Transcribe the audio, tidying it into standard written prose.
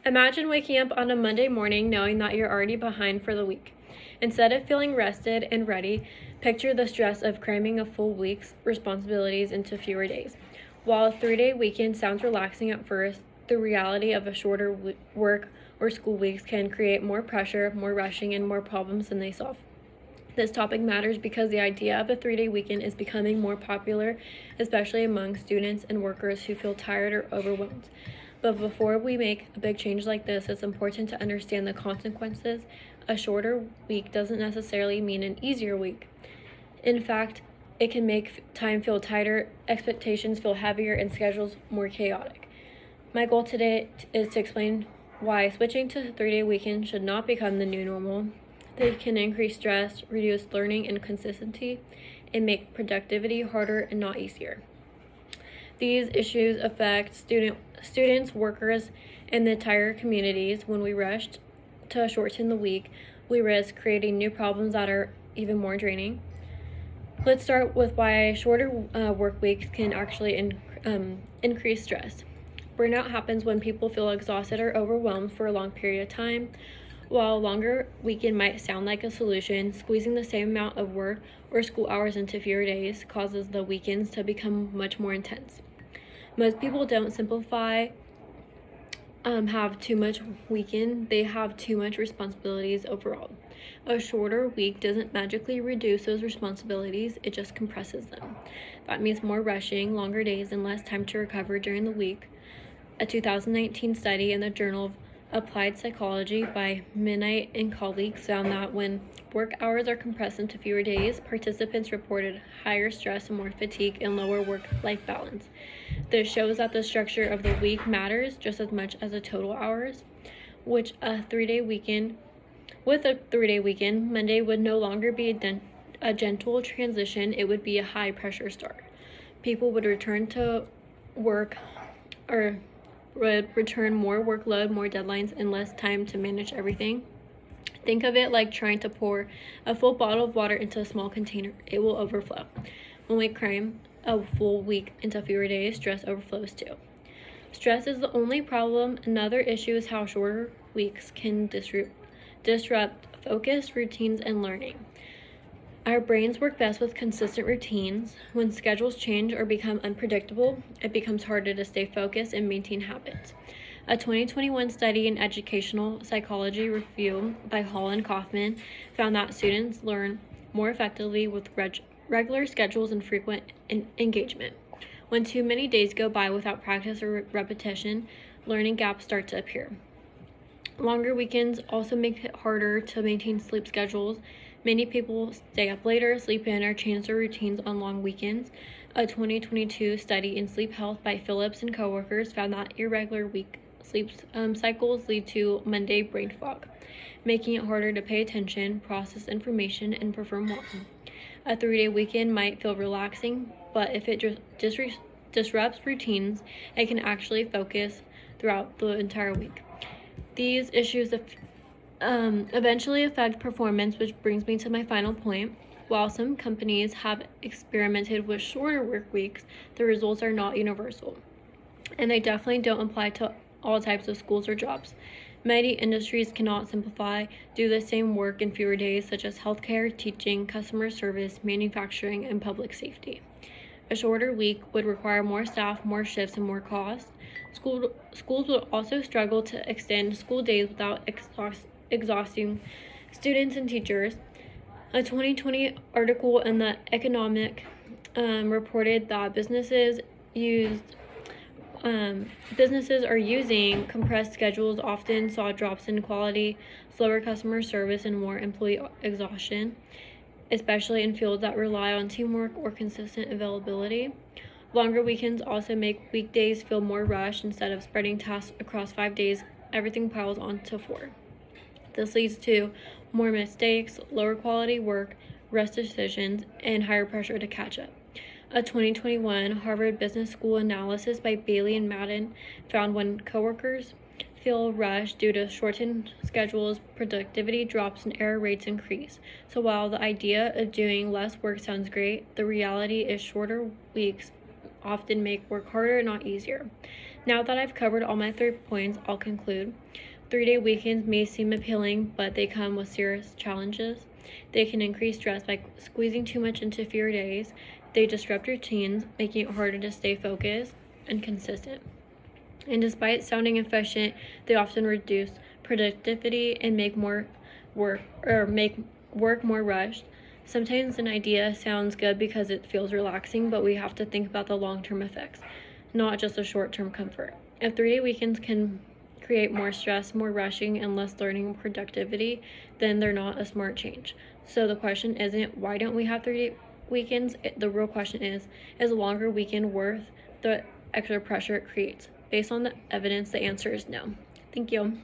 Imagine waking up on a Monday morning knowing that you're already behind for the week. Instead of feeling rested and ready, picture the stress of cramming a full week's responsibilities into fewer days. While a 3-day weekend sounds relaxing at first, the reality of a shorter work or school weeks can create more pressure, more rushing, and more problems than they solve. This topic matters because the idea of a 3-day weekend is becoming more popular, especially among students and workers who feel tired or overwhelmed. But before we make a big change like this, it's important to understand the consequences. A shorter week doesn't necessarily mean an easier week. In fact, it can make time feel tighter, expectations feel heavier, and schedules more chaotic. My goal today is to explain why switching to a 3-day weekend should not become the new normal. They can increase stress, reduce learning and consistency, and make productivity harder and not easier. These issues affect students, workers, and the entire communities. When we rush to shorten the week, we risk creating new problems that are even more draining. Let's start with why shorter work weeks can actually increase stress. Burnout happens when people feel exhausted or overwhelmed for a long period of time. While a longer weekend might sound like a solution, squeezing the same amount of work or school hours into fewer days causes the weekends to become much more intense. Most people don't have too much weekend, they have too much responsibilities overall. A shorter week doesn't magically reduce those responsibilities, it just compresses them. That means more rushing, longer days, and less time to recover during the week. A 2019 study in the Journal of Applied Psychology by Midnight and colleagues found that when work hours are compressed into fewer days, participants reported higher stress and more fatigue and lower work-life balance. This shows that the structure of the week matters just as much as the total hours. With a 3-day weekend, Monday would no longer be a gentle transition, it would be a high-pressure start. People would return more workload, more deadlines, and less time to manage everything. Think of it like trying to pour a full bottle of water into a small container. It will overflow. When we cram a full week into fewer days, stress overflows too. Stress is the only problem. Another issue is how shorter weeks can disrupt focus, routines, and learning. Our brains work best with consistent routines. When schedules change or become unpredictable, it becomes harder to stay focused and maintain habits. A 2021 study in Educational Psychology Review by Hall and Kaufman found that students learn more effectively with regular schedules and frequent engagement. When too many days go by without practice or repetition, learning gaps start to appear. Longer weekends also make it harder to maintain sleep schedules. Many people stay up later, sleep in, or change their routines on long weekends. A 2022 study in sleep health by Phillips and coworkers found that irregular sleep cycles lead to Monday brain fog, making it harder to pay attention, process information, and perform well. A 3-day weekend might feel relaxing, but if it disrupts routines, it can actually focus throughout the entire week. These issues eventually affect performance, which brings me to my final point. While some companies have experimented with shorter work weeks, the results are not universal, and they definitely don't apply to all types of schools or jobs. Many industries cannot do the same work in fewer days, such as healthcare, teaching, customer service, manufacturing, and public safety. A shorter week would require more staff, more shifts, and more cost. Schools would also struggle to extend school days without exhausting students and teachers. A 2020 article in The Economic reported that businesses are using compressed schedules, often saw drops in quality, slower customer service, and more employee exhaustion, especially in fields that rely on teamwork or consistent availability. Longer weekends also make weekdays feel more rushed. Instead of spreading tasks across 5 days, everything piles onto 4. This leads to more mistakes, lower quality work, rush decisions, and higher pressure to catch up. A 2021 Harvard Business School analysis by Bailey and Madden found when coworkers feel rushed due to shortened schedules, productivity drops, and error rates increase. So while the idea of doing less work sounds great, the reality is shorter weeks often make work harder, not easier. Now that I've covered all my 3 points, I'll conclude. 3-day weekends may seem appealing, but they come with serious challenges. They can increase stress by squeezing too much into fewer days. They disrupt routines, making it harder to stay focused and consistent. And despite sounding efficient, they often reduce productivity and make work more rushed. Sometimes an idea sounds good because it feels relaxing, but we have to think about the long-term effects, not just a short-term comfort. If 3-day weekends can create more stress, more rushing, and less learning and productivity, then they're not a smart change. So the question isn't why don't we have 3-day weekends? The real question is a longer weekend worth the extra pressure it creates? Based on the evidence, the answer is no. Thank you.